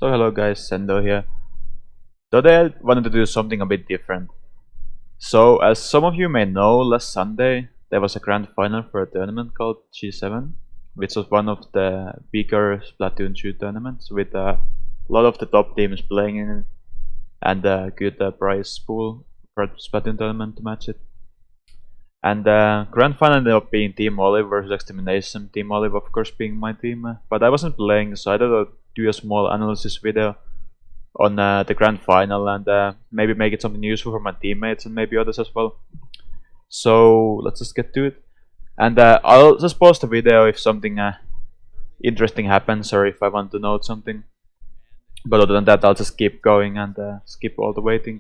So hello guys, Sendou here. Today I wanted to do something a bit different. So as some of you may know, last Sunday there was a grand final for a tournament called G7, which was one of the bigger Splatoon 2 tournaments with a lot of the top teams playing in it and a good prize pool for Splatoon tournament to match it. And grand final ended up being Team Olive versus Extermination. Team Olive of course being my team, but I wasn't playing, so I thought I'd do a small analysis video on the grand final and maybe make it something useful for my teammates and maybe others as well. So let's just get to it. And I'll just post a video if something interesting happens or if I want to note something. But other than that, I'll just keep going and skip all the waiting.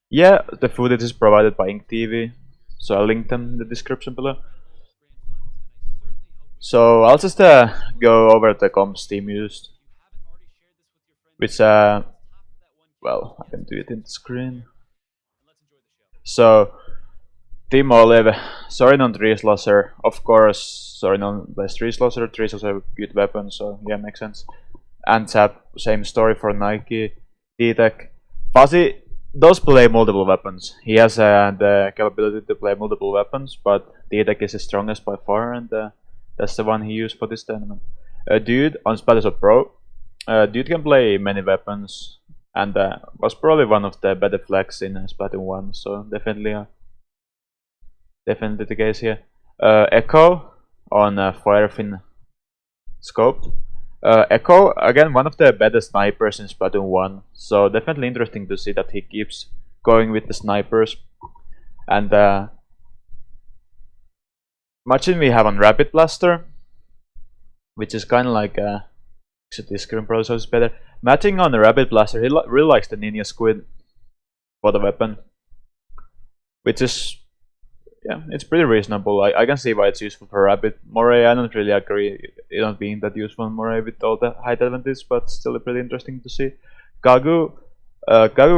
Yeah, the footage is provided by Ink TV, so I'll link them in the description below. So I'll just go over the comps team used, which well, I can do it in the screen. So Team Olive, Sorinon 3 Slosser, of course. Sorinon plays 3 Slosser, 3 is also a good weapon, so yeah, makes sense. And Zap, same story for Nike. D-Tech, Fuzzy does play multiple weapons. He has the capability to play multiple weapons, but D-Tech is his strongest by far, and that's the one he used for this tournament. Dude on Splatoon Pro. Dude can play many weapons and was probably one of the better flex in Splatoon 1, so definitely the case here. Echo on Firefin Scoped. Echo, again, one of the better snipers in Splatoon 1, so definitely interesting to see that he keeps going with the snipers. And matching we have on Rapid Blaster, which is kind of like this screen probably shows better. Matching on the Rapid Blaster, he really likes the Ninja Squid for the weapon, which is, yeah, it's pretty reasonable. I can see why it's useful for Rapid. Moray, I don't really agree it not being that useful in Moray with all the height advantage, but still pretty interesting to see. Kagu,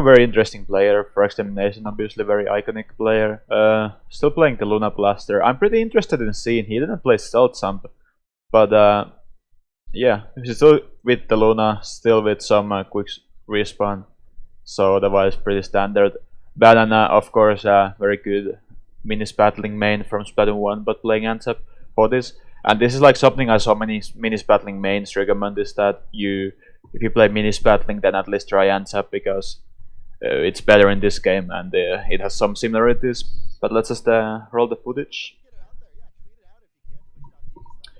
very interesting player for Extermination, obviously very iconic player. Still playing the Luna Blaster. I'm pretty interested in seeing, he didn't play Stealth Jump, but yeah, he's still with the Luna, still with some quick respawn, so otherwise pretty standard. Banana, of course, very good minis battling main from Splatoon 1, but playing Ansap for this. And this is like something I saw many minis battling mains recommend, is that if you play minis battling, then at least try Ansap, because it's better in this game and it has some similarities. But let's just roll the footage.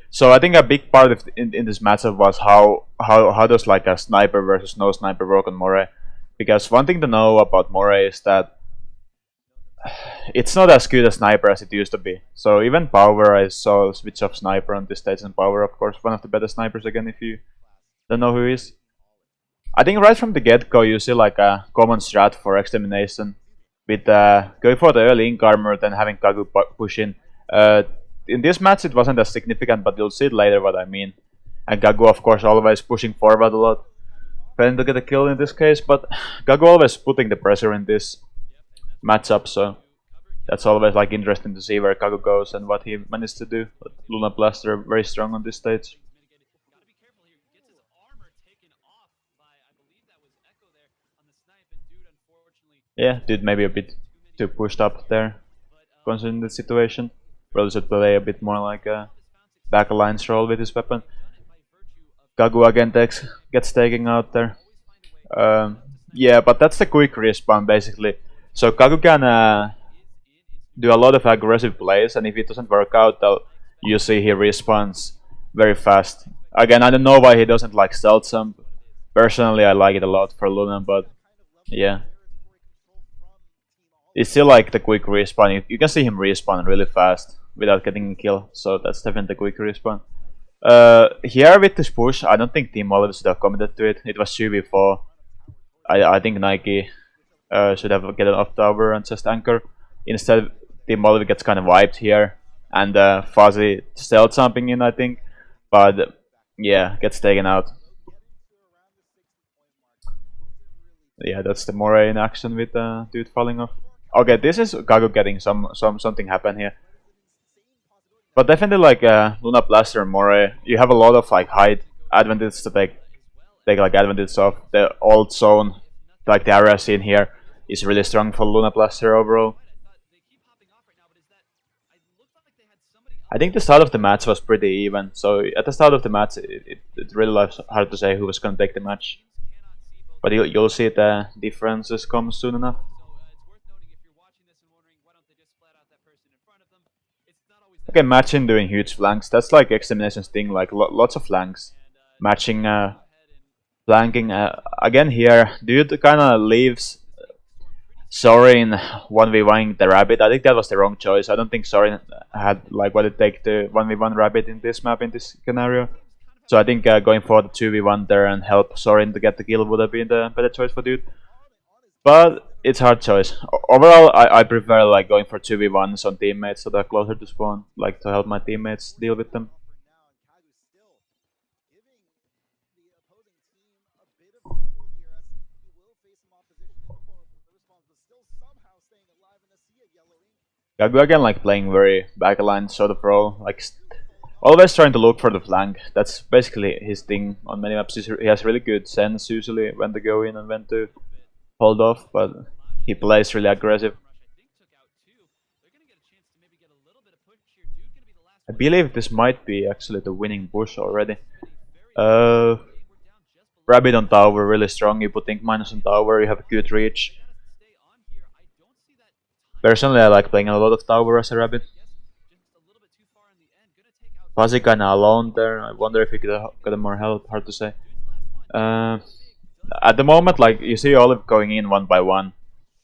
So I think a big part of in this matchup was how does like a sniper versus no sniper work on Moray. Because one thing to know about Moray is that it's not as good a sniper as it used to be. So even Power, I saw switch off sniper on this stage, and Power, of course, one of the better snipers again if you don't know who he is. I think right from the get-go you see like a common strat for Extermination with going for the early ink armor, then having Kagu push in. In this match it wasn't as significant, but you'll see it later what I mean. And Kagu, of course, always pushing forward a lot, trying to get a kill in this case, but Kagu always putting the pressure in this matchup, so that's always like interesting to see where Kagu goes and what he managed to do. But Luna Blaster very strong on this stage. Yeah, dude maybe a bit too pushed up there, considering the situation. Probably should play a bit more like a back alliance role with his weapon. Kagu again gets taken out there. Yeah, but that's the quick respawn basically. So Kagu can do a lot of aggressive plays, and if it doesn't work out, you see he respawns very fast. Again, I don't know why he doesn't like Stealth Jump. Personally, I like it a lot for Luna, but yeah. It's still like the quick respawn. You can see him respawn really fast without getting a kill, so that's definitely the quick respawn. Here with this push, I don't think Team Olive should have committed to it. It was 2v4. I think Nike should have get an off tower and just anchor. Instead, Team Olive gets kind of wiped here, and Fuzzy stealth jumping in, I think, but yeah, gets taken out. Yeah, that's the Moray in action with dude falling off. Okay, this is Kagu getting something happen here. But definitely like Luna Blaster and Moray, you have a lot of like height advantage to take like advantage of the old zone, like the area scene here is really strong for Luna Blaster overall. I think the start of the match was pretty even, so at the start of the match it really was hard to say who was gonna take the match. But you'll see the differences come soon enough. Okay, matching doing huge flanks. That's like Extermination's thing, like lots of flanks. Matching, flanking. Again here, dude kind of leaves Sorin 1v1 the rabbit. I think that was the wrong choice. I don't think Sorin had like what it takes to 1v1 rabbit in this map, in this scenario. So I think going for the 2v1 there and help Sorin to get the kill would have been the better choice for dude. But it's hard choice. Overall, I prefer like going for 2v1s on teammates so they're closer to spawn, like to help my teammates deal with them. Gagu again like playing very backline sort of role, like always trying to look for the flank. That's basically his thing on many maps. He has really good sense usually when to go in and when to hold off, but he plays really aggressive. I believe this might be actually the winning push already. Rabbit on tower, really strong. You put Ink minus on tower, you have a good reach. Personally, I like playing a lot of tower as a rabbit. Fuzzy kinda alone there. I wonder if he could have got more help. Hard to say. At the moment, like you see Olive going in one by one,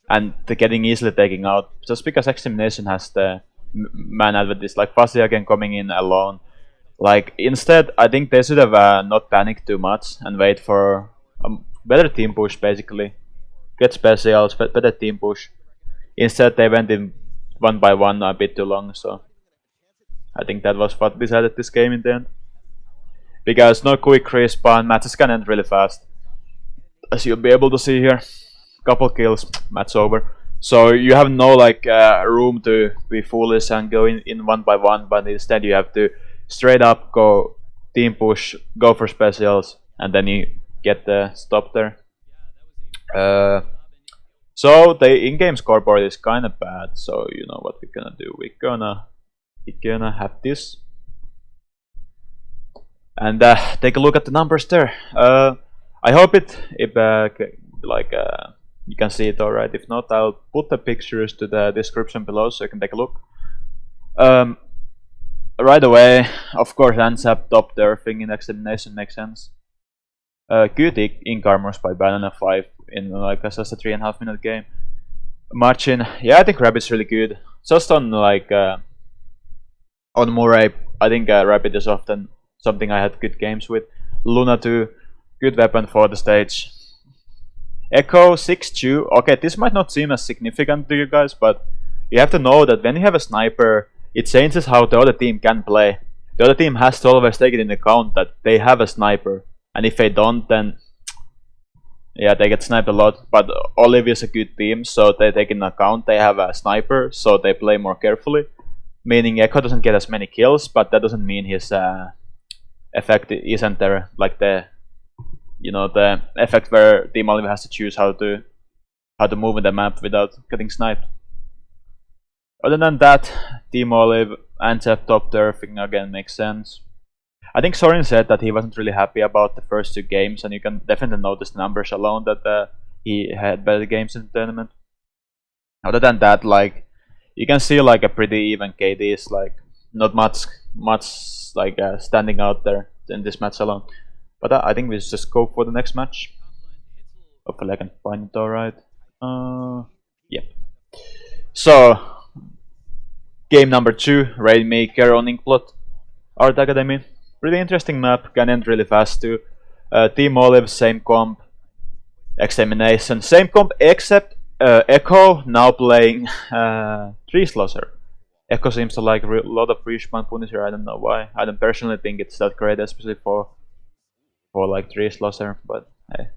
and they're getting easily taken out just because Extermination has the man advantage. Like Fuzzy again coming in alone. Like instead, I think they should have not panicked too much and wait for a better team push. Basically, get specials, better team push. Instead, they went in one by one a bit too long, so I think that was what decided this game in the end. Because no quick respawn, matches can end really fast. As you'll be able to see here, couple kills, match over. So you have no like room to be foolish and go in one by one, but instead you have to straight up go team push, go for specials, and then you get the stop there. So the in-game scoreboard is kind of bad, so you know what we're gonna do. We're gonna have this and take a look at the numbers there. I hope you can see it alright. If not, I'll put the pictures to the description below so you can take a look. Right away, of course, Ansap top turfing in Extermination makes sense. Good ink armors by Banana 5 in like just a 3.5 minute game. Marchin, yeah, I think Rabbit's really good. Just on like on Murray, I think Rabbit is often something I had good games with. Luna 2, good weapon for the stage. Echo 6-2, okay, this might not seem as significant to you guys, but you have to know that when you have a sniper, it changes how the other team can play. The other team has to always take it into account that they have a sniper. And if they don't, then yeah, they get sniped a lot. But Olive is a good team, so they take into account they have a sniper, so they play more carefully. Meaning Echo doesn't get as many kills, but that doesn't mean his effect isn't there. Like the the effect where Team Olive has to choose how to move in the map without getting sniped. Other than that, Team Olive and top turfing again makes sense. I think Sorin said that he wasn't really happy about the first two games, and you can definitely notice the numbers alone that he had better games in the tournament. Other than that, like you can see like a pretty even KDs, like not much like standing out there in this match alone. But I think we just go for the next match. Hopefully I can find it alright. Yep. So game number 2, Rainmaker on Inkblot Art Academy. Really interesting map, can end really fast too. Team Olive, same comp. Extermination, same comp, except Echo now playing Tree Slosser. Echo seems to like a lot of respawn Punisher, I don't know why. I don't personally think it's that great, especially for like Tree Slosser, but hey.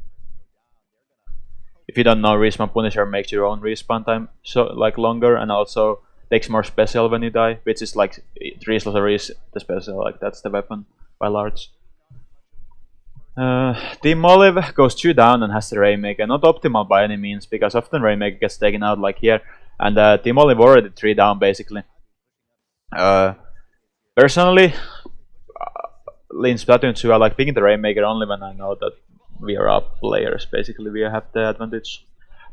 If you don't know, respawn Punisher makes your own respawn time so like longer, and also takes more special when you die, which is like Tree Slosser is the special, like that's the weapon by large. Team Olive goes 2 down and has the Rainmaker. Not optimal by any means, because often Rainmaker gets taken out like here. And Team Olive already 3 down basically. Personally, in Splatoon 2 I like picking the Rainmaker only when I know that we are up players. Basically we have the advantage.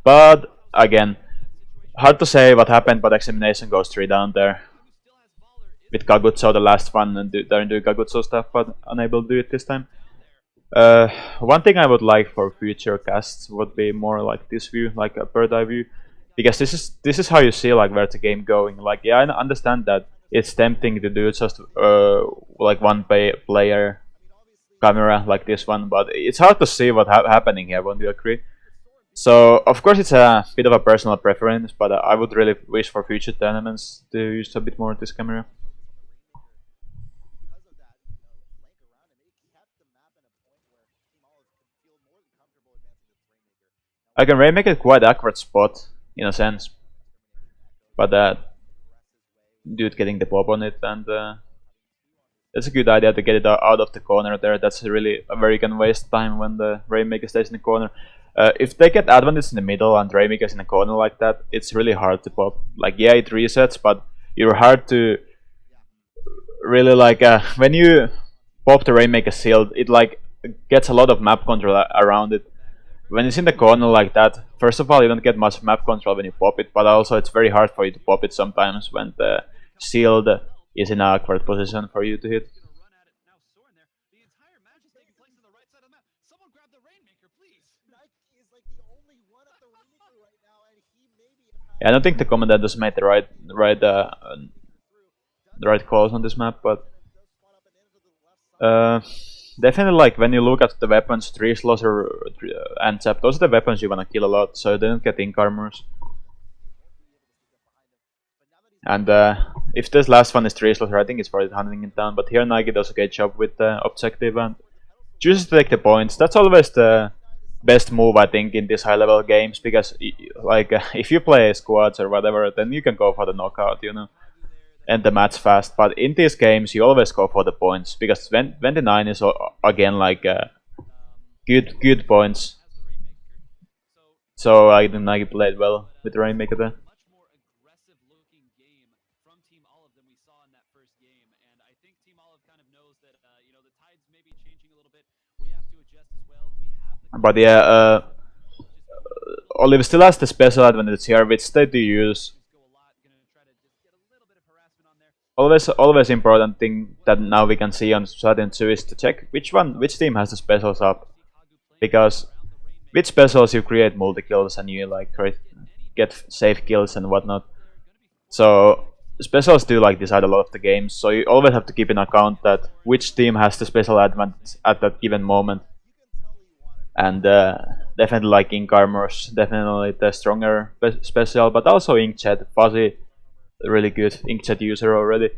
But again, hard to say what happened, but Extermination goes 3 down there. With Kagutso the last one and doing Kagutso stuff, but unable to do it this time. One thing I would like for future casts would be more like this view, like a bird eye view, because this is how you see like where the game going. Like yeah, I understand that it's tempting to do just like one player camera like this one, but it's hard to see what's happening here. Won't you agree? So of course it's a bit of a personal preference, but I would really wish for future tournaments to use a bit more of this camera. I can make it quite awkward spot in a sense, but dude getting the pop on it, and it's a good idea to get it out of the corner there. That's really where you can waste time when the Rainmaker stays in the corner. If they get advantage in the middle and Rainmaker's in the corner like that, it's really hard to pop. Like yeah, it resets, but you're hard to really like when you pop the Rainmaker shield, it like gets a lot of map control around it. When it's in the corner like that, first of all, you don't get much map control when you pop it, but also it's very hard for you to pop it sometimes when the shield is in an awkward position for you to hit. Yeah, I don't think the commandant made the right calls on this map, but definitely, like when you look at the weapons, Tree Slosser and Zap, those are the weapons you wanna kill a lot, so they don't get ink armors. And if this last one is Tree Slosser, I think it's probably hunting it down. But here Nike does a great job with the objective and chooses to take the points. That's always the best move, I think, in these high-level games, because like if you play squads or whatever, then you can go for the knockout, you know, end the match fast. But in these games, you always go for the points, because 29 is again like good points. So I think Nike played well with Rainmaker there. But yeah, Olive still has the special advantage here, which they do use. Always important thing that now we can see on Splatoon 2 is to check which team has the specials up, because with specials you create multi kills and you like get safe kills and whatnot. So specials do like decide a lot of the games. So you always have to keep in account that which team has the special advantage at that given moment. And definitely like ink armors, definitely the stronger special, but also inkjet, Fuzzy, really good inkjet user already.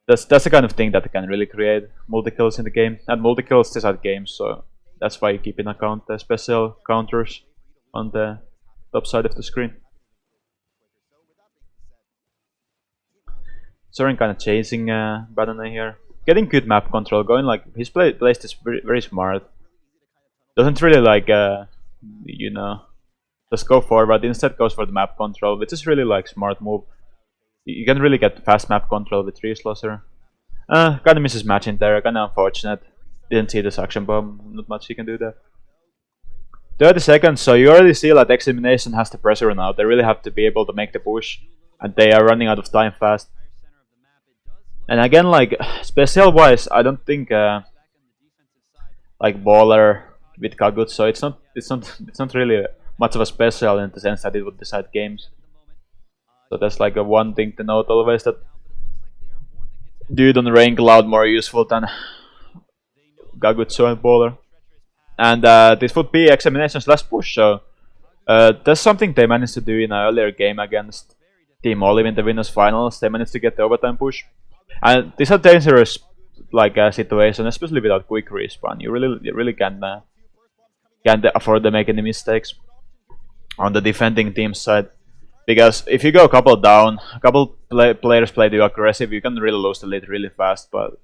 That's the kind of thing that can really create multi kills in the game, and multi kills decide games. So that's why you keep in account the special counters on the top side of the screen. Soren kind of chasing Banana here, getting good map control going. Like his plays is very smart. Doesn't really like you know, just go forward, instead goes for the map control, which is really like smart move. You can really get fast map control with Tree Slosser. Kinda misses match in there, kinda unfortunate. Didn't see the suction bomb, not much you can do there. 30 seconds, so you already see that Extermination has the pressure now. They really have to be able to make the push, and they are running out of time fast. And again, like special wise, I don't think like Baller with Kagut, so it's not really much of a special in the sense that it would decide games. So that's like a one thing to note always, that dude on Rain Cloud more useful than Gagutsu and Baller. And this would be Examination's last push, so that's something they managed to do in an earlier game against Team Olive in the winners finals. They managed to get the overtime push. And this is a dangerous like situation, especially without quick respawn. You really can't afford to make any mistakes on the defending team side, because if you go a couple down, a couple players play too aggressive, you can really lose the lead really fast. But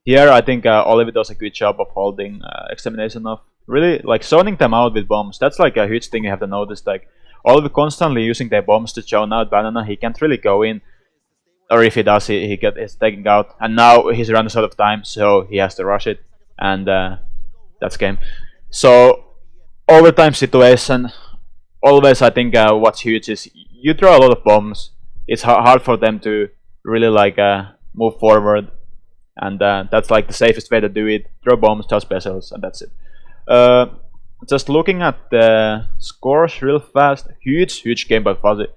Here I think Oliver does a good job of holding Extermination off. Really, like zoning them out with bombs. That's like a huge thing you have to notice. Like Oliver constantly using their bombs to zone out Banana. He can't really go in, or if he does, he gets taken out. And now he's running out of time, so he has to rush it, and that's game. So overtime situation. Always, I think what's huge is you throw a lot of bombs. It's hard for them to really like move forward, and that's like the safest way to do it. Throw bombs, toss vessels, and that's it. Just looking at the scores real fast. Huge game by Fuzzy.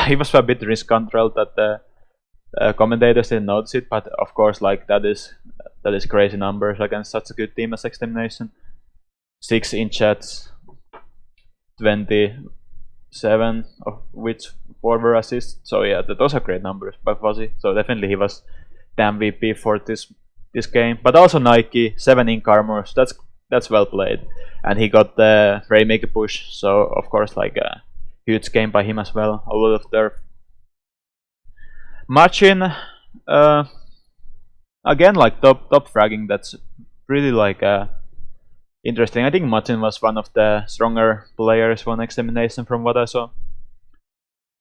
He was a bit risk control that the commentators didn't notice it, but of course, like that is crazy numbers against such a good team as Extermination. 6 in chats, 27 of which 4 were assists. So yeah, those are great numbers by Fuzzy. So definitely he was the MVP for this game. But also Nike, 7 ink armors. That's well played, and he got the Rainmaker push. So of course, like a huge game by him as well. A lot of their Machin, again, like top fragging. That's really like interesting. I think Machin was one of the stronger players on Extermination from what I saw.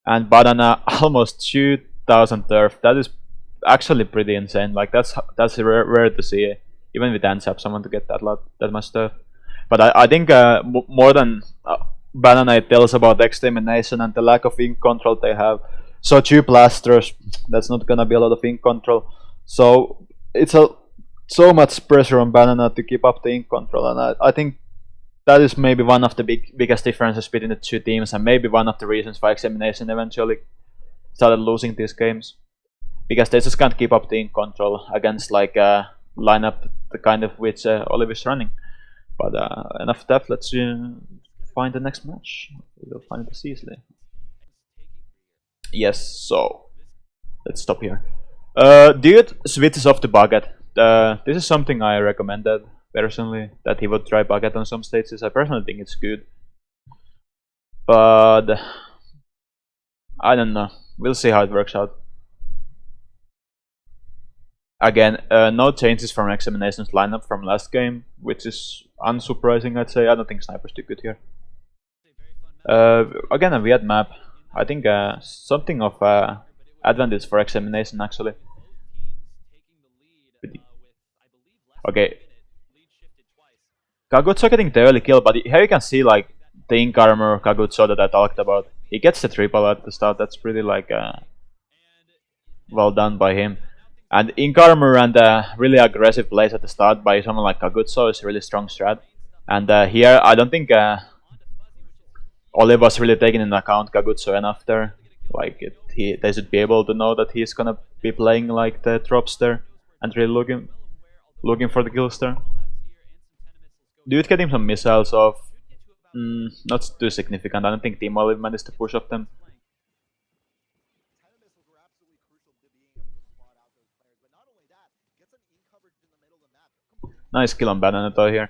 And Banana almost 2,000 turf. That is actually pretty insane. Like that's rare to see, even with Ansap, someone to get that much turf. But I think more than Banana, it tells about Extermination and the lack of ink control they have. So 2 blasters, that's not gonna be a lot of ink control. So it's so much pressure on Banana to keep up the ink control, and I think that is maybe one of the biggest differences between the two teams, and maybe one of the reasons why Extermination eventually started losing these games, because they just can't keep up the ink control against like a lineup the kind of which Olive is running. But enough of that. Let's find the next match. We'll find it easily. Yes, so let's stop here. Dude switches off to Baguette. This is something I recommended personally, that he would try Baguette on some stages. I personally think it's good, but I don't know. We'll see how it works out. Again, no changes from Examination's lineup from last game, which is unsurprising, I'd say. I don't think Sniper's too good here. Again, a weird map. I think something of advantage for Examination actually. Okay. Kagutso getting the early kill, but here you can see like the ink armor Kagutso that I talked about. He gets the triple at the start. That's pretty like well done by him. And ink armor and really aggressive plays at the start by someone like Kagutso is a really strong strat. And here I don't think Olive was really taking into account Kagutso enough there. Like they should be able to know that he's gonna be playing like the drops there and really looking for the kills there. Dude getting some missiles off, not too significant. I don't think Team Olive managed to push off them. Nice kill on Bananato here.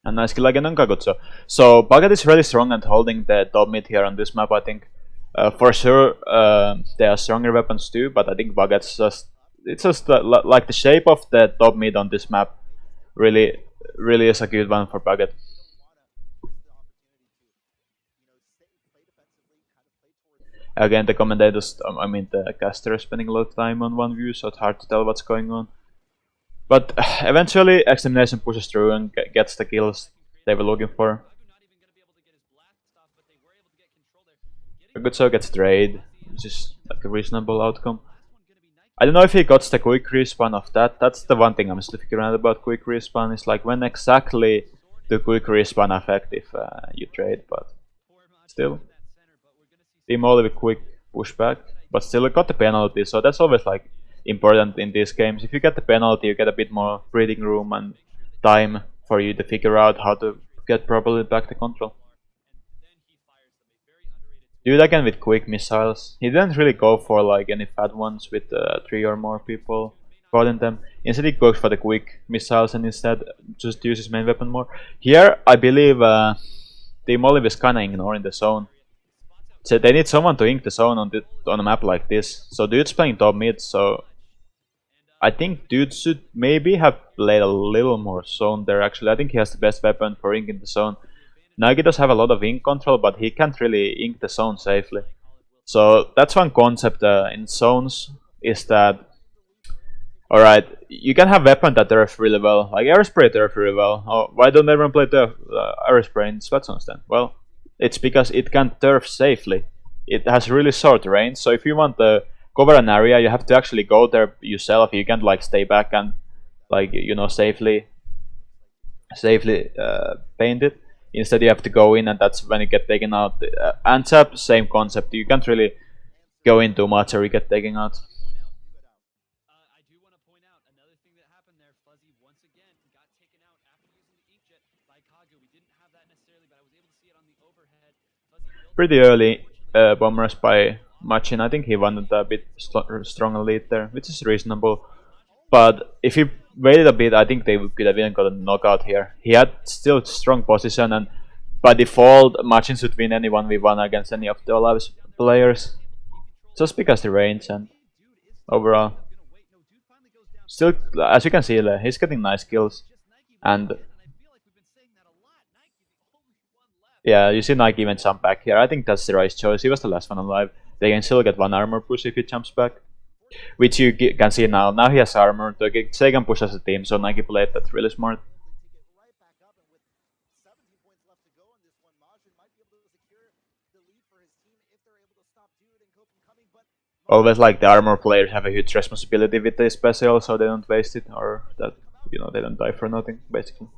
And nice kill again on Kagutso. So Baguette is really strong at holding the top mid here on this map, I think. For sure, there are stronger weapons too, but I think Baguette's just like the shape of the top mid on this map really is a good one for Baguette. Again, the commentators, I mean the caster is spending a lot of time on one view, so it's hard to tell what's going on. But eventually, Extermination pushes through and gets the kills they were looking for. Kagutso gets trade, which is like a reasonable outcome. I don't know if he got the quick respawn of that. That's the one thing I'm still figuring out about quick respawn. Is like when exactly the quick respawn affect if you trade, but still. Team Olive quick pushback, but still it got the penalty, so that's always like important in these games. If you get the penalty, you get a bit more breathing room and time for you to figure out how to get properly back the control. Dude again with quick missiles. He didn't really go for like any fat ones with 3 or more people caught in them. Instead he goes for the quick missiles and instead just uses main weapon more. Here I believe Team Olive is kinda ignoring the zone. So they need someone to ink the zone on a map like this. So dude's playing top mid, so I think dude should maybe have played a little more zone there actually. I think he has the best weapon for inking the zone. Nagi does have a lot of ink control, but he can't really ink the zone safely. So that's one concept in zones, is that, alright, you can have weapons that turf really well, like aerospray turf really well. Oh, why don't everyone play turf, aerospray in Splatoon then? Well, it's because it can turf safely. It has really short range, so if you want to cover an area, you have to actually go there yourself. You can't like stay back and like, you know, safely paint it. Instead, you have to go in, and that's when you get taken out. Ansap, same concept. You can't really go in too much, or you get taken out. Pretty early bombers by Machin. I think he wanted a bit stronger lead there, which is reasonable. But if he waited a bit, I think they could have even got a knockout here. He had still strong position, and by default, Machin should win any 1v1 against any of the Olav's players. Just because the range and overall. Still, as you can see, he's getting nice kills. And yeah, you see Nike even jump back here. I think that's the right choice. He was the last one alive. They can still get one armor push if he jumps back. Which you can see now. Now he has armor. They can push as a team, so Nike played that really smart. Always like the armor players have a huge responsibility with the special, so they don't waste it, or that, you know, they don't die for nothing, basically.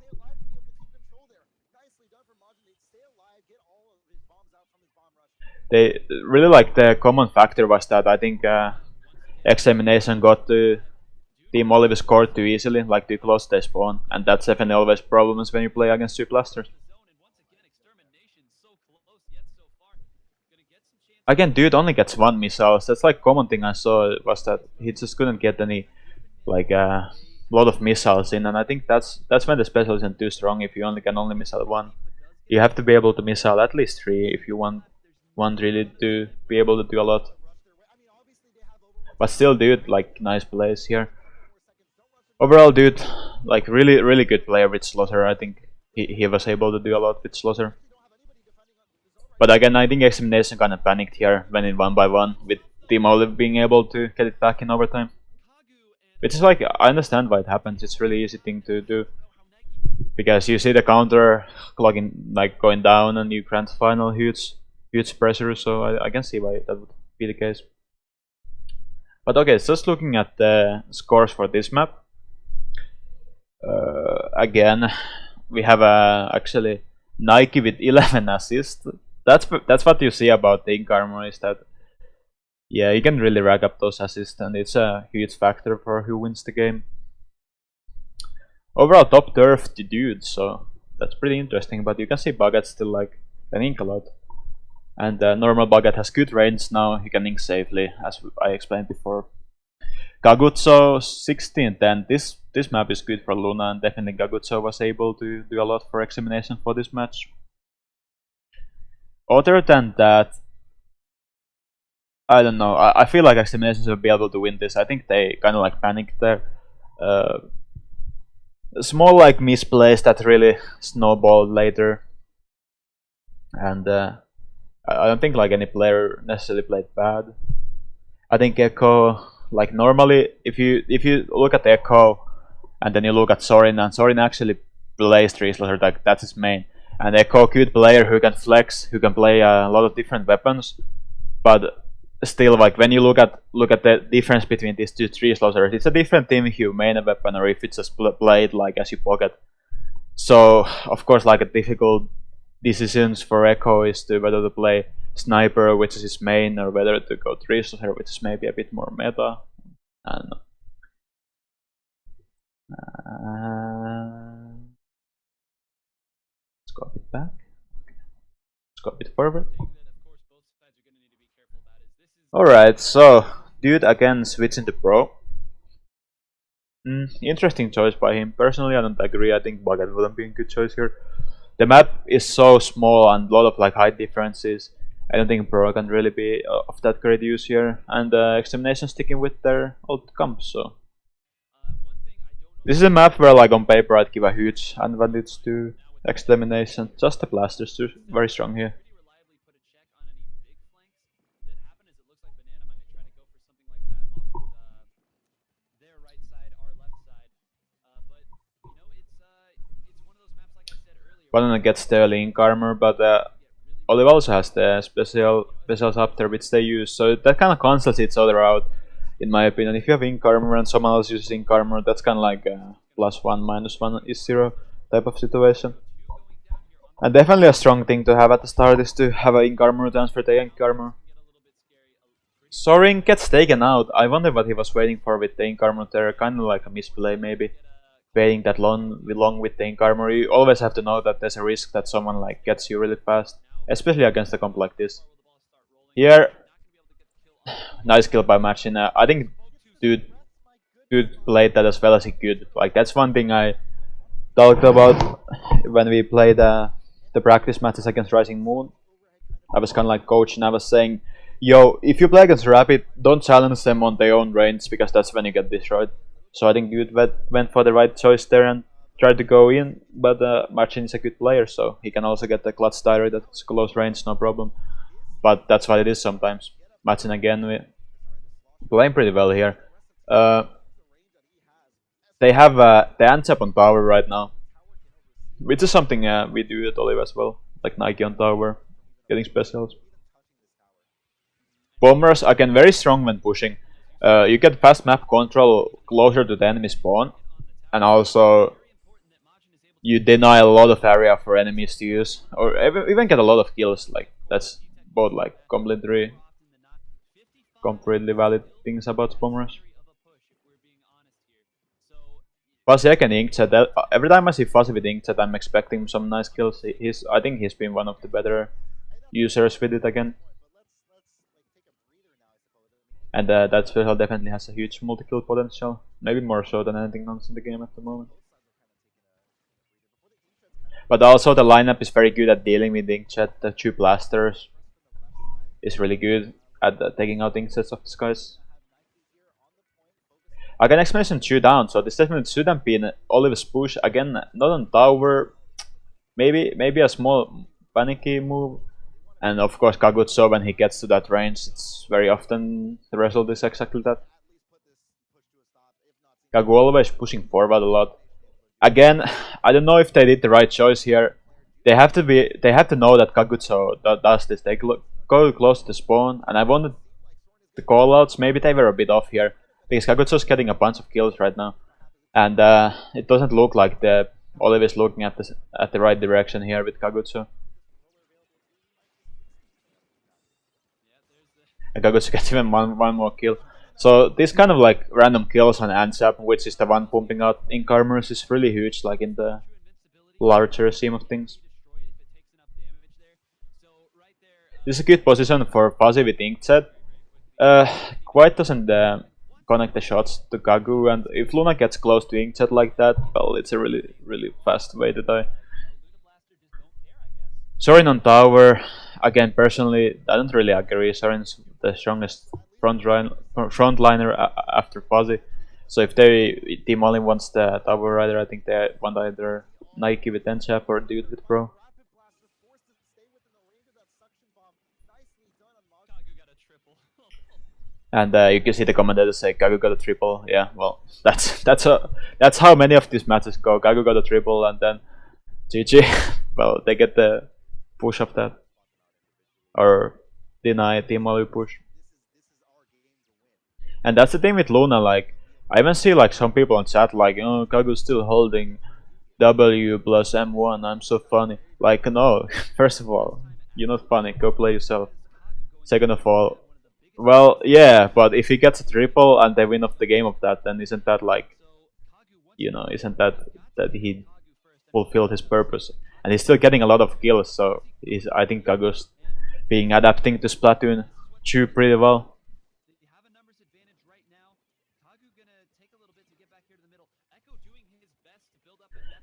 They really like the common factor was that I think Extermination got to Team Olive's core too easily, like too close to their spawn, and that's definitely always problems when you play against two blasters. Again, dude only gets one missile. That's like common thing I saw was that he just couldn't get any like lot of missiles in, and I think that's when the special isn't too strong. If you can only missile one, you have to be able to missile at least 3 if you want really to be able to do a lot. But still, dude, like nice plays here. Overall, dude, like really good player with Slaughter. I think he was able to do a lot with Slaughter. But again, I think Extermination kind of panicked here when in 1v1, with Team Olive being able to get it back in overtime. Which is like, I understand why it happens, it's really easy thing to do. Because you see the counter clogging, like going down, and you grant final huge pressure, so I can see why that would be the case. But okay, just looking at the scores for this map. Again, we have actually Nike with 11 assists. That's what you see about the ink armor, is that yeah, you can really rack up those assists, and it's a huge factor for who wins the game. Overall top turf the dude, so that's pretty interesting, but you can see Bagat still like can ink a lot. And normal Bagat has good range now, he can ink safely, as I explained before. Gagutso 16-10, this map is good for Luna, and definitely Gagutso was able to do a lot for Extermination for this match. Other than that, I don't know, I feel like Extermination will be able to win this. I think they kind of like panicked there. Small like misplays that really snowballed later. And I don't think like any player necessarily played bad. I think Echo, like normally if you look at Echo and then you look at Sorin, and Sorin actually plays 3 slaughter, like that's his main. And Echo, good player who can flex, who can play a lot of different weapons, but still, like when you look at the difference between these 3 slaughters, it's a different team if you main a weapon or if it's just played like as you pocket. So of course, like a difficult decisions for Echo is to whether to play Sniper, which is his main, or whether to go 3 slaughter, which is maybe a bit more meta. I don't know. Let's go a bit back. Let's go a bit forward. Alright, so dude again switching to pro. Interesting choice by him. Personally, I don't agree. I think Bagat wouldn't be a good choice here. The map is so small and a lot of like height differences, I don't think Pro can really be of that great use here, and Extermination sticking with their old comp, so. This is a map where, like, on paper I'd give a huge advantage to Extermination. Just the blasters too very strong here. Banana gets the link armor, but Olive also has the special scepter which they use, so that kind of cancels each other out, in my opinion. If you have ink armor and someone else uses ink armor, that's kind of like a +1 -1 is 0 type of situation. And definitely a strong thing to have at the start is to have a ink armor transfer the ink armor. Sorin gets taken out. I wonder what he was waiting for with the ink armor there, kind of like a misplay maybe. Waiting that long with the ink armor. You always have to know that there's a risk that someone like gets you really fast, especially against a comp like this. Here, nice kill by Machin. I think dude played that as well as he could. Like, that's one thing I talked about when we played the practice matches against Rising Moon. I was kind of like coach, and I was saying, yo, if you play against Rapid, don't challenge them on their own range, because that's when you get destroyed. So I think Dude went for the right choice there and tried to go in, but Marcin is a good player, so he can also get the clutch diary that's close range, no problem. But that's what it is sometimes. Marcin again, playing pretty well here. They have the Antep on tower right now, which is something we do at Olive as well, like Nike on tower, getting specials. Bombers, again, very strong when pushing. You get fast map control closer to the enemy spawn, and also you deny a lot of area for enemies to use, or even get a lot of kills. Like, that's both like completely valid things about bombers. Fuzzy again Inkjet. Every time I see Fuzzy with Inkjet, I'm expecting some nice kills. I think he's been one of the better users with it again. And that special definitely has a huge multi-kill potential. Maybe more so than anything else in the game at the moment. But also the lineup is very good at dealing with Inkjet. The 2 blasters is really good at taking out Inkjets of the skies. Again, Extermination 2 down, so this definitely shouldn't be an Olive's push. Again, not on tower. Maybe a small panicky move. And of course, Kagutso, when he gets to that range, it's very often the result is exactly that. Kagu always pushing forward a lot. Again, I don't know if they did the right choice here. They have to know that Kagutso does this. They go close to the spawn, and I wanted the callouts. Maybe they were a bit off here, because Kagutso's getting a bunch of kills right now, and it doesn't look like the Olive is looking at the right direction here with Kagutso. And Kagutsu gets even one more kill. So this kind of like random kills on Ansap, which is the one pumping out ink armors, is really huge, like in the larger scheme of things. This is a good position for Fuzzy with Inkjet. Quite doesn't connect the shots to Kagu, and if Luna gets close to Inkjet like that, well, it's a really fast way to die. Sorin on tower. Again, personally, I don't really agree. Sorin's the strongest frontliner after Fuzzy. So if Team Olin wants the tower rider, I think they want either Nike with Enchap or Dude with Pro. And you can see the commentators say Kagu got a triple. Yeah, well, that's how many of these matches go. Kagu got a triple, and then GG. Well, they get the push of that, or deny Team Oli push. And that's the thing with Luna. Like, I even see like some people on chat like, oh, Kagu's still holding W plus M1. I'm so funny. Like, no. First of all, you're not funny. Go play yourself. Second of all, well, yeah, but if he gets a triple and they win off the game of that, then isn't that like, you know, isn't that he fulfilled his purpose? And he's still getting a lot of kills, so I think Kagu's being adapting to Splatoon 2 pretty well.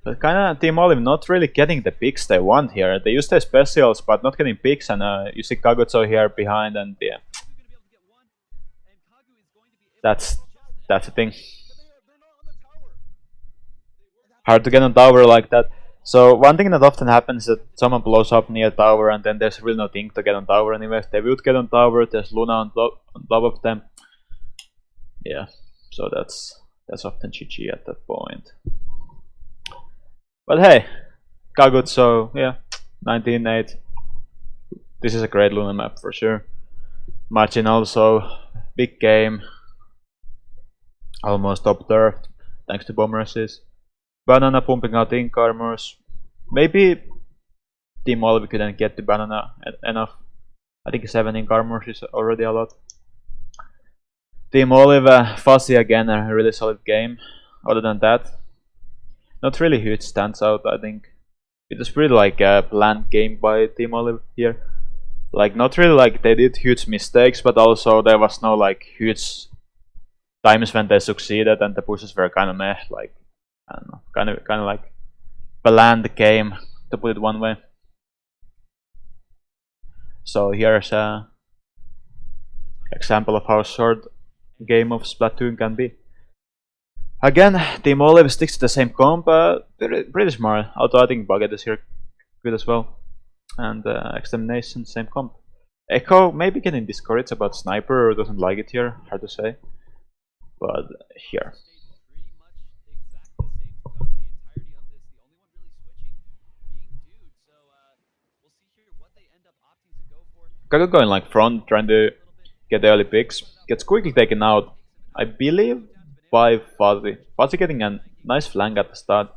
But kinda Team Olive not really getting the picks they want here. They use their specials but not getting picks, and you see Kagutso here behind, and yeah. That's the thing. Hard to get on tower like that. So one thing that often happens is that someone blows up near tower, and then there's really nothing to get on tower anyway. If they would get on tower, there's Luna on top of them. Yeah, so that's often GG at that point. But hey, Kagutso, yeah, 19-8. This is a great Luna map for sure. Machin also, big game. Almost top third, thanks to bomb rushes. Banana pumping out ink armors. Maybe Team Olive couldn't get to Banana enough. I think 7 ink armors is already a lot. Team Olive, Fuzzy again, a really solid game. Other than that, not really huge stands out, I think. It was pretty like a planned game by Team Olive here. Like, not really like they did huge mistakes, but also there was no like huge times when they succeeded and the pushes were kind of meh. Like, I don't know, kind of like planned game, to put it one way. So here's a example of how short game of Splatoon can be. Again, Team Olive sticks to the same comp, pretty smart. Although I think Bucket is here good as well, and Extermination same comp. Echo maybe getting discouraged about Sniper or doesn't like it here, hard to say. But here. Kaga going like front, trying to get the early picks. Gets quickly taken out, I believe, by Fuzzy. Fuzzy getting a nice flank at the start.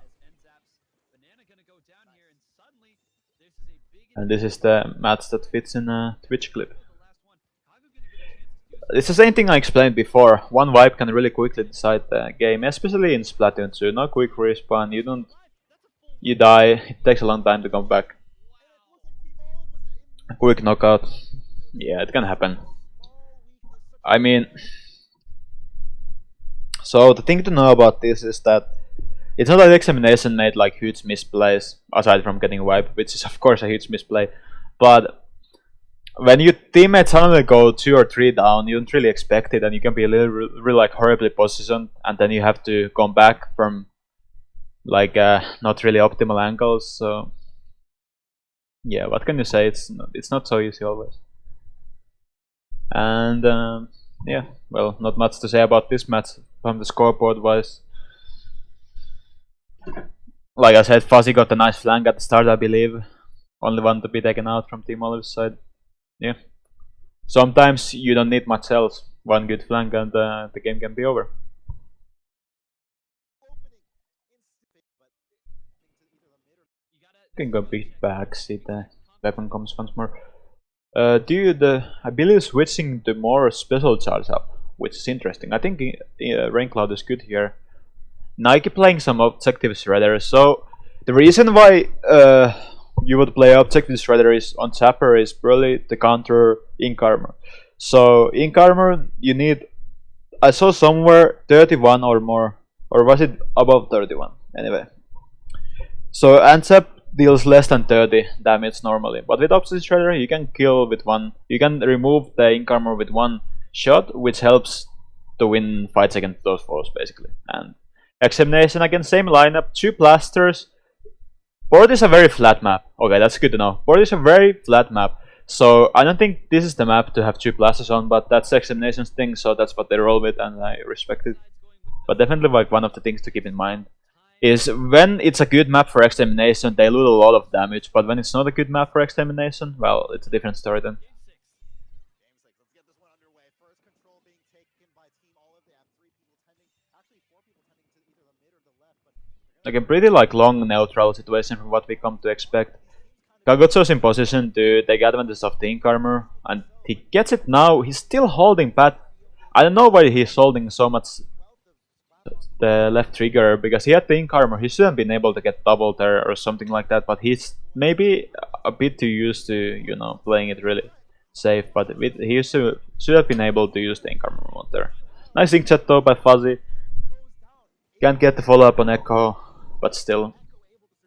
And this is the match that fits in a Twitch clip. It's the same thing I explained before. One wipe can really quickly decide the game, especially in Splatoon 2. No quick respawn, you die, it takes a long time to come back. Quick knockout. Yeah, it can happen. I mean, so the thing to know about this is that it's not like Extermination made like huge misplays, aside from getting wiped, which is of course a huge misplay. But when your teammates suddenly go 2 or 3 down, you don't really expect it, and you can be really like horribly positioned, and then you have to come back from like not really optimal angles. So yeah, what can you say? It's not so easy always. And yeah, well, not much to say about this match from the scoreboard wise. Like I said, Fuzzy got a nice flank at the start, I believe. Only one to be taken out from Team Olive's side. Yeah. Sometimes you don't need much else. One good flank and the game can be over. You can go beat back, see the weapon comes once more. Dude, I believe switching to more special charge up, which is interesting. I think Raincloud is good here. Nike playing some objective shredder, so the reason why you would play objective shredder is on Zapper is probably to counter ink armor. So ink armor you need, I saw somewhere 31 or more, or was it above 31? Anyway, so Anzap deals less than 30 damage normally, but with objective shredder you can kill with one. You can remove the ink armor with one shot, which helps to win fights against those foes basically. And Extermination again, same lineup, 2 blasters. Board is a very flat map. Okay, that's good to know. Board is a very flat map. So I don't think this is the map to have 2 blasters on, but that's Extermination's thing, so that's what they roll with, and I respect it. But definitely like one of the things to keep in mind is when it's a good map for Extermination, they lose a lot of damage, but when it's not a good map for Extermination, well, it's a different story then. Like a pretty like long neutral situation from what we come to expect. Kagutso's in position to take advantage of the ink armor, and he gets it now. He's still holding pat. I don't know why he's holding so much the left trigger, because he had the ink armor. He shouldn't been able to get double there or something like that, but he's maybe a bit too used to, you know, playing it really safe, but he should have been able to use the ink armor mode there. Nice inkjet though by Fuzzy. Can't get the follow up on Echo, but still.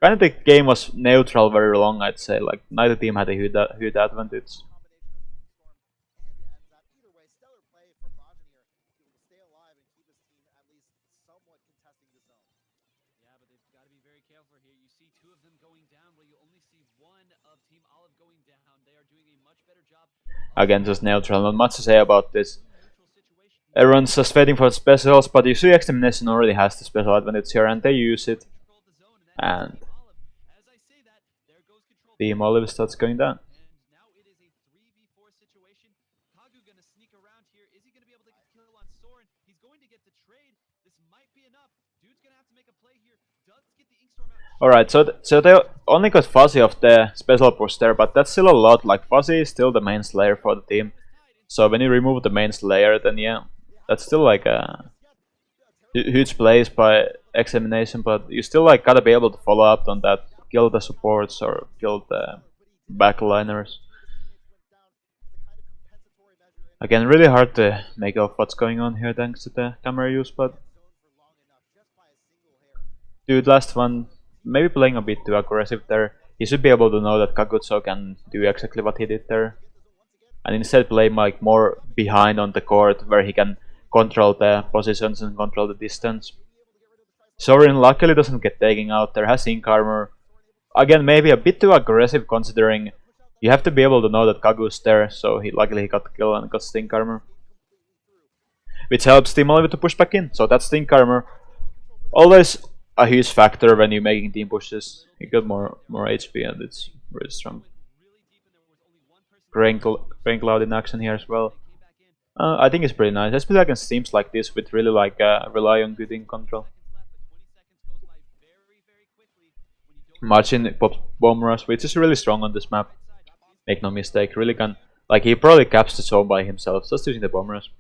Kind of the game was neutral very long, I'd say. Like neither team had a huge advantage. Again, just neutral, not much to say about this. Everyone's just waiting for specials, but you see Extermination already has the special advantage here, and they use it. And Team Olive starts going down. Alright, so they only got Fuzzy off the special push there, but that's still a lot. Like, Fuzzy is still the main slayer for the team. So when you remove the main slayer, then yeah, that's still like a huge plays by Extermination, but you still like gotta be able to follow up on that, kill the supports or kill the backliners. Again, really hard to make out what's going on here thanks to the camera use, but dude, last one, maybe playing a bit too aggressive there. He should be able to know that Kagutso can do exactly what he did there. And instead play like more behind on the court, where he can control the positions and control the distance. Sorin luckily doesn't get taken out there, has ink armor. Again, maybe a bit too aggressive considering you have to be able to know that Kagu's there, so luckily he got the kill and got stink armor. Which helps Team Olive to push back in, so that's stink armor. Always a huge factor when you're making team pushes. You get more HP and it's really strong. Rain Cloud in action here as well. I think it's pretty nice, especially against teams like this with really like rely on good ink control. Marcin pops Bomb Rush, which is really strong on this map. Make no mistake, really can. Like, he probably caps the zone by himself just using the Bomb Rush.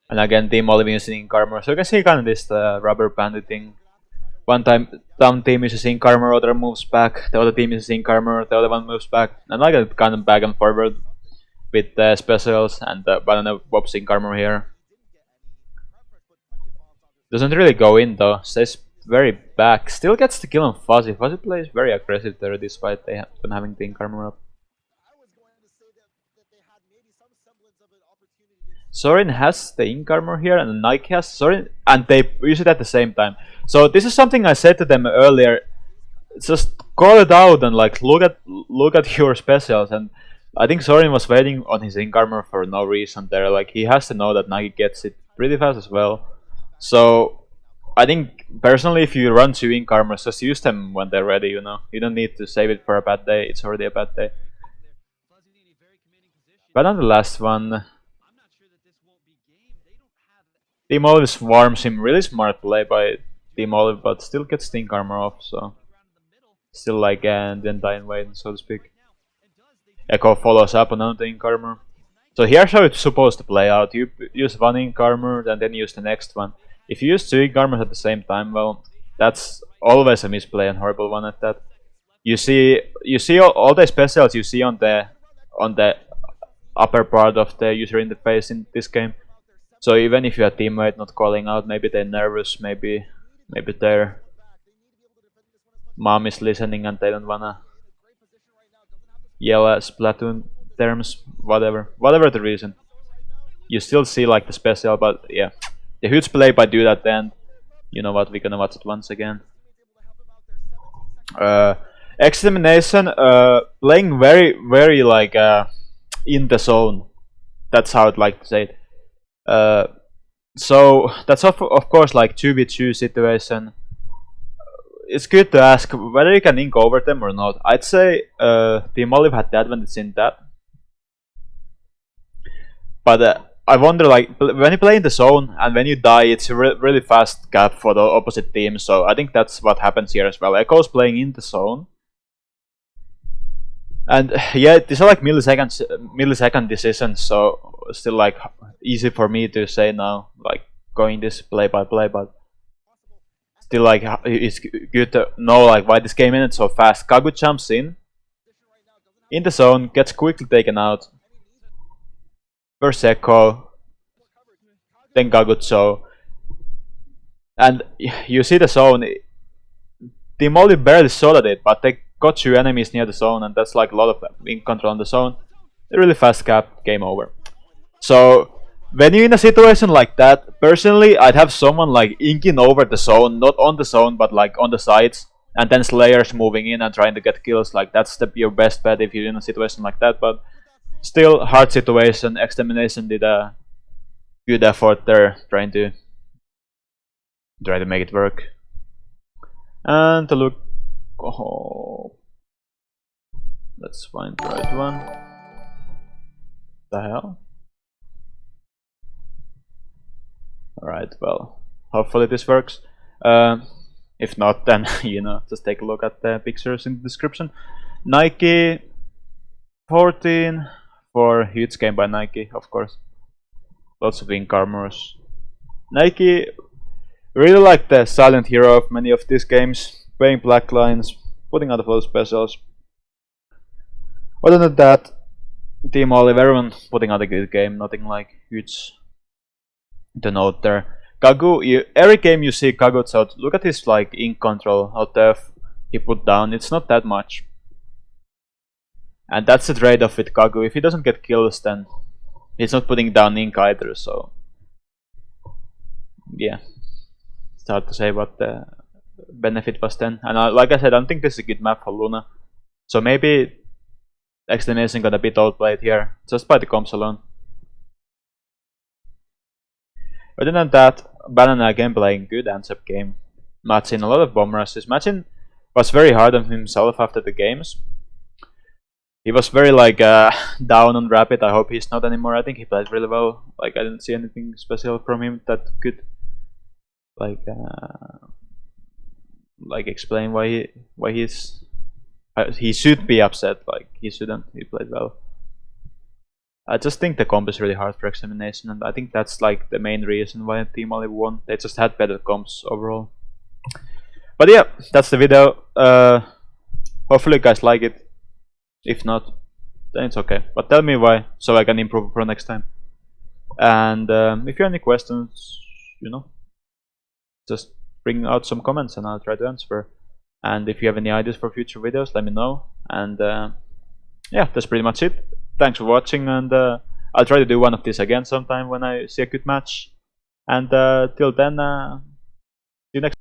And again, Team Olive using ink armor, so you can see kind of this rubber bandit thing. One team uses ink armor, other moves back, the other team uses ink armor, the other one moves back, and I get kind of back and forward with specials and Banana Bob's ink armor here. Doesn't really go in though, stays very back, still gets the kill on Fuzzy. Fuzzy plays very aggressive there despite them having the ink armor up. Sorin has the ink armor here, and Nike has Sorin, and they use it at the same time. So this is something I said to them earlier. Just call it out and like look at your specials. And I think Sorin was waiting on his ink armor for no reason there. Like, he has to know that Nike gets it pretty fast as well. So I think personally, if you run 2 ink armors, just use them when they're ready. You know, you don't need to save it for a bad day. It's already a bad day. But on the last one, Team Olive swarms him. Really smart play by Team Olive, but still gets the ink armor off, so still like then dying wait, so to speak. Echo follows up on another ink armor. So here's how it's supposed to play out. You use 1 ink armor and then use the next one. If you use 2 ink armors at the same time, well, that's always a misplay and horrible one at that. You see all the specials you see on the upper part of the user interface in this game. So even if your teammate not calling out, maybe they're nervous, maybe their mom is listening and they don't wanna yell at Splatoon terms, whatever the reason. You still see like the special, but yeah, the huge play by do that then. You know what, we're gonna watch it once again. Extermination playing very like in the zone. That's how I'd like to say it. So that's of course like 2v2 situation. It's good to ask whether you can ink over them or not. I'd say Team Olive had the advantage in that. But I wonder, like, when you play in the zone and when you die, it's a really fast gap for the opposite team. So I think that's what happens here as well. Echo's playing in the zone. And yeah, these are like millisecond decisions, so still like easy for me to say now, like going this play by play, but still, like, it's good to know like why this game ended so fast. Kagu jumps in the zone, gets quickly taken out. First Echo, then Gagutso, and you see the zone. Team Oli barely saw it, but they got 2 enemies near the zone, and that's like a lot of in control on the zone. A really fast cap, game over. So when you're in a situation like that, personally, I'd have someone like inking over the zone, not on the zone, but like on the sides, and then Slayers moving in and trying to get kills. Like that's your best bet if you're in a situation like that. But still, hard situation. Extermination did a good effort there, trying to make it work. And to look, oh, let's find the right one. The hell? Alright, well, hopefully this works. If not, then you know, just take a look at the pictures in the description. Nike 14 for huge game by Nike, of course. Lots of ink armors. Nike really like the silent hero of many of these games, playing black lines, putting out the full specials. Other than that, Team Olive, everyone putting out a good game, nothing like huge to note there. Kagu, every game you see Kagu's out, look at his like ink control, how tough he put down, it's not that much. And that's the trade-off with Kagu. If he doesn't get kills, then he's not putting down ink either, so yeah. It's hard to say what the benefit was then. And like I said, I don't think this is a good map for Luna. So maybe Extermination got a bit outplayed here, just by the comps alone. Other than that, Banana again playing good answer game. Matchin, a lot of bomb rushes. Matchin was very hard on himself after the games. He was very like down on Rapid. I hope he's not anymore. I think he played really well. Like I didn't see anything special from him that could like explain why he should be upset. Like he shouldn't. He played well. I just think the comp is really hard for Extermination, and I think that's like the main reason why Team Olive won. They just had better comps overall. But yeah, that's the video. Hopefully you guys like it. If not, then it's okay. But tell me why, so I can improve for next time. And if you have any questions, you know, just bring out some comments and I'll try to answer. And if you have any ideas for future videos, let me know. And yeah, that's pretty much it. Thanks for watching, and I'll try to do one of these again sometime when I see a good match. And till then, see you next time.